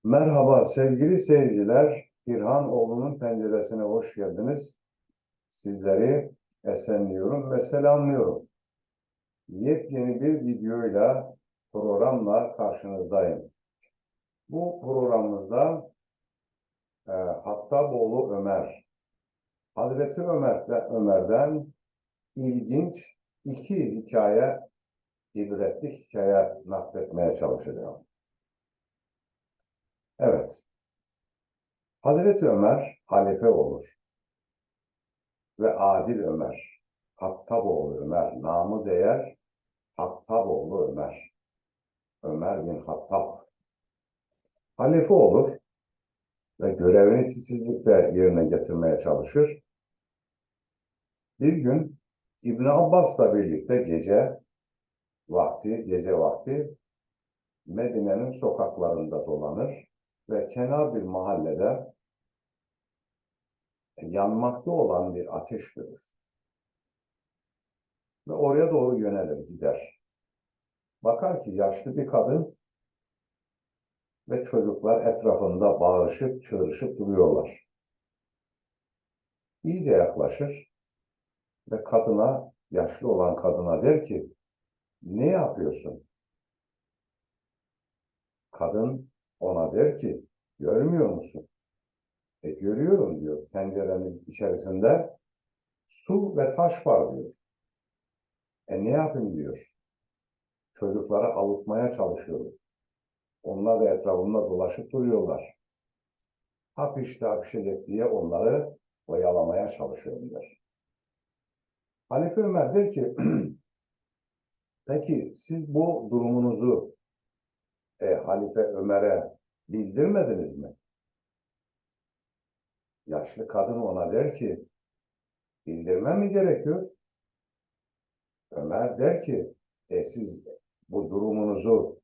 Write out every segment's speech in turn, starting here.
Merhaba sevgili seyirciler, İrhanoğlu'nun penceresine hoş geldiniz. Sizleri esenliyorum ve selamlıyorum. Yepyeni bir videoyla, programla karşınızdayım. Bu programımızda Hattaboğlu Ömer, Hazreti Ömer'den ilginç iki hikaye, ibretlik hikaye nakletmeye çalışacağım. Evet, Hazreti Ömer halife olur ve Adil Ömer. Hattaboğlu Ömer, namı değer Hattaboğlu Ömer. Ömer bin Hattab. Halife olur ve görevini titizlikle yerine getirmeye çalışır. Bir gün İbn Abbas'la birlikte gece vakti Medine'nin sokaklarında dolanır ve kenar bir mahallede yanmakta olan bir ateş görür. Ve oraya doğru yönelir, gider. Bakar ki yaşlı bir kadın ve çocuklar etrafında bağırışıp çığırışıp duruyorlar. İyice yaklaşır ve yaşlı olan kadına der ki, ne yapıyorsun? Kadın ona der ki, görmüyor musun? Görüyorum diyor, tencerenin içerisinde su ve taş var diyor. Ne yapayım diyor, çocukları avutmaya çalışıyorum. Onlar da etrafında dolaşıp duruyorlar. Hapişecek diye onları oyalamaya çalışıyorum der. Halife Ömer der ki, peki siz bu durumunuzu Halife Ömer'e bildirmediniz mi? Yaşlı kadın ona der ki, bildirmem mi gerekiyor? Ömer der ki, siz bu durumunuzu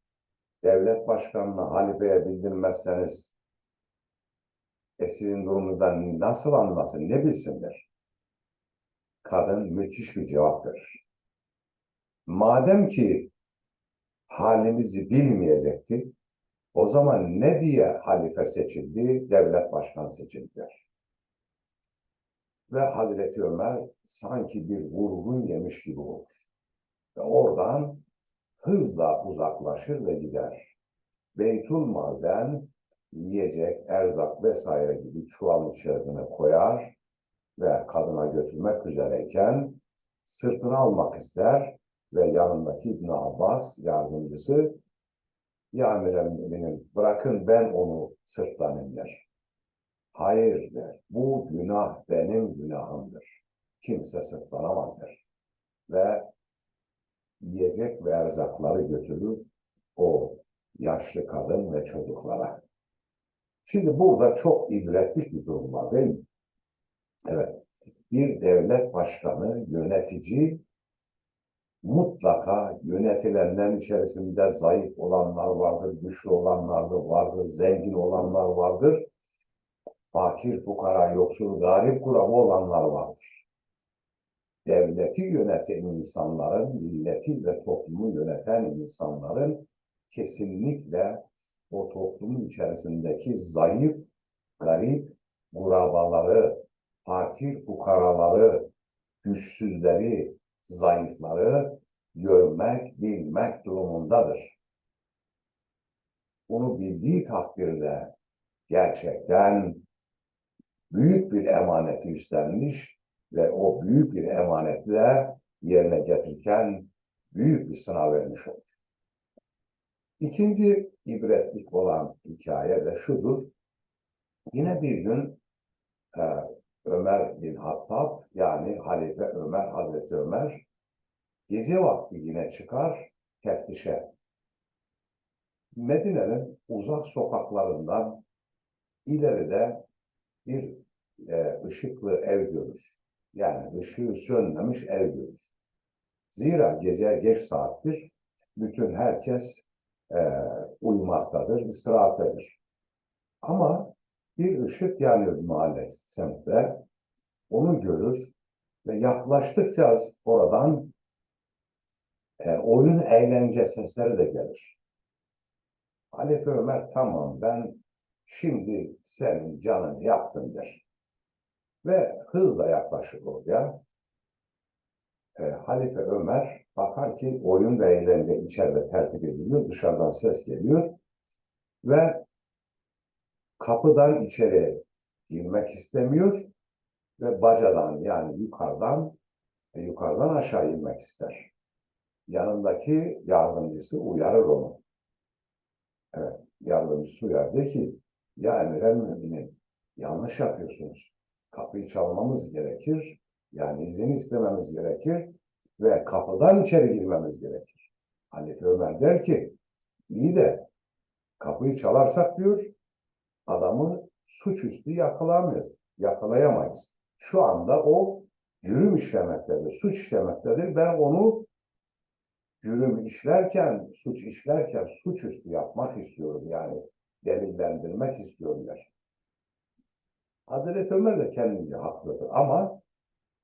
devlet başkanına, halifeye bildirmezseniz sizin durumunuzdan nasıl anlasın, ne bilsinler? Kadın müthiş bir cevap verir. Madem ki halimizi bilmeyecekti, o zaman ne diye halife seçildi, devlet başkanı seçildiler? Ve Hazreti Ömer sanki bir vurgun yemiş gibi olur. Ve oradan hızla uzaklaşır ve gider. Beytülmal'den yiyecek, erzak vesaire gibi çuval içerisine koyar ve kadına götürmek üzereyken sırtını almak ister ve yanındaki İbn Abbas yardımcısı, ya emir bırakın ben onu sırtlanayım der. Hayır der, bu günah benim günahımdır. Kimse sırtlanamaz der. Ve yiyecek ve erzakları götürür o yaşlı kadın ve çocuklara. Şimdi burada çok ibretlik bir durum var değil mi? Evet. Bir devlet başkanı, yönetici mutlaka yönetilenlerin içerisinde zayıf olanlar vardır, güçlü olanlar da vardır, zengin olanlar vardır, fakir, fukara, yoksul, garip kuramı olanlar vardır. Devleti yöneten insanların, milleti ve toplumu yöneten insanların kesinlikle o toplumun içerisindeki zayıf, garip, gurabaları, fakir fukaraları, güçsüzleri, zayıfları görmek, bilmek durumundadır. Bunu bildiği takdirde gerçekten büyük bir emaneti üstlenmiş ve o büyük bir emanetle yerine getirirken büyük bir sınav vermiş olur. İkinci ibretlik olan hikaye de şudur. Yine bir gün e, Ömer bin Hattab, yani Halife Ömer, Hazreti Ömer gece vakti yine çıkar teftişe. Medine'nin uzak sokaklarından ileride bir ışıklı ev görür. Yani ışığı sönmemiş ev görür. Zira gece geç saattir, bütün herkes e, uyumaktadır, istirahattedir. Ama bir ışık yanıyor mahalle, semtte. Onu görür ve yaklaştıkça oradan oyun, eğlence sesleri de gelir. Halife Ömer, tamam ben Şimdi senin canını yaktım der. Ve hızla yaklaşır oraya. Halife Ömer bakar ki oyun ve eğlence içeride tertip ediliyor. Dışarıdan ses geliyor. Ve kapıdan içeri girmek istemiyor. Ve bacadan yani yukarıdan aşağı inmek ister. Yanındaki yardımcısı uyarır onu. Evet, yardımcısı uyar. De ki, ya emir-el-müminin yanlış yapıyorsunuz. Kapıyı çalmamız gerekir. Yani izin istememiz gerekir. Ve kapıdan içeri girmemiz gerekir. Halife Ömer der ki, iyi de kapıyı çalarsak diyor, adamı suçüstü yakalayamayız. Şu anda o cürüm işlemektedir, suç işlemektedir. Ben onu suç işlerken suçüstü yapmak istiyorum yani delillendirmek istiyorum der. Hazreti Ömer de kendince haklıdır ama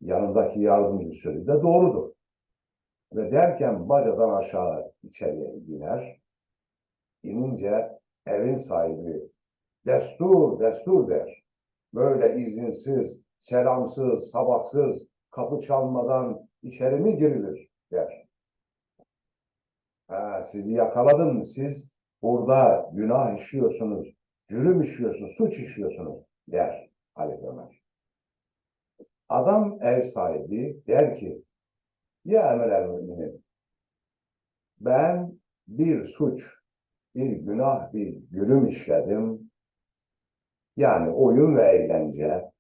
yanındaki yardımcı sözü de doğrudur. Ve derken bacadan aşağı içeriye iner. İnince evin sahibi destur, destur der. Böyle izinsiz, selamsız, sabahsız, kapı çalmadan içeri mi girilir der. Sizi yakaladım, siz burada günah işliyorsunuz, cürüm işliyorsunuz, suç işliyorsunuz der Halife Ömer. Adam ev sahibi der ki, ya emir-el-müminin, ben bir suç, bir günah, bir cürüm işledim. Yani oyun ve eğlence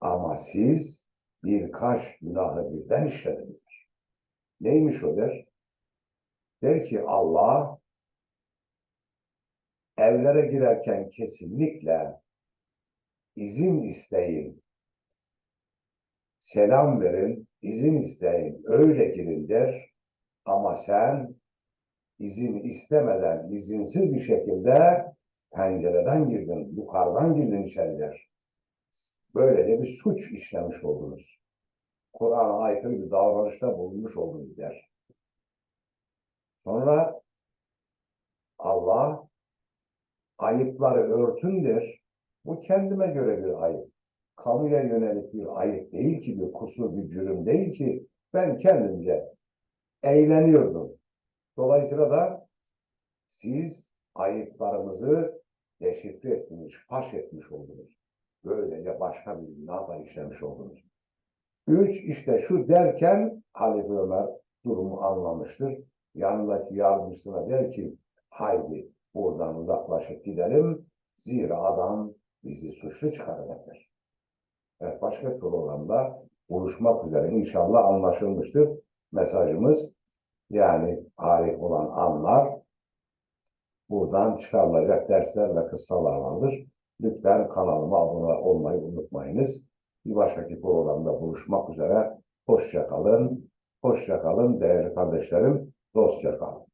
ama siz birkaç günahı birden işlediniz. Neymiş o der? Der ki Allah evlere girerken kesinlikle izin isteyin, selam verin, izin isteyin, öyle girin der. Ama sen izin istemeden, izinsiz bir şekilde pencereden girdin, yukarıdan girdin içeri der. Böylece bir suç işlemiş oldunuz. Kur'an'a aykırı bir davranışta bulunmuş oldunuz der. Sonra Allah ayıpları örtün der. Bu kendime göre bir ayıp. Kamuya yönelik bir ayıp değil ki, bir kusur, bir cürüm değil ki. Ben kendimce eğleniyordum. Dolayısıyla da siz ayıplarımızı deşifre ettiniz, faş etmiş oldunuz. Böylece başka bir günah da işlemiş oldunuz. 3, işte şu derken Halife Ömer durumu anlamıştır. Yanındaki yardımcısına der ki, haydi buradan uzaklaşıp gidelim. Zira adam bizi suçlu çıkaracaklar. Evet, başka programda buluşmak üzere. İnşallah anlaşılmıştır mesajımız. Yani tarih olan anlar, buradan çıkarılacak dersler ve kıssalar vardır. Lütfen kanalıma abone olmayı unutmayınız. Bir başka programda buluşmak üzere. Hoşça kalın. Hoşça kalın değerli kardeşlerim. Dostça kalın.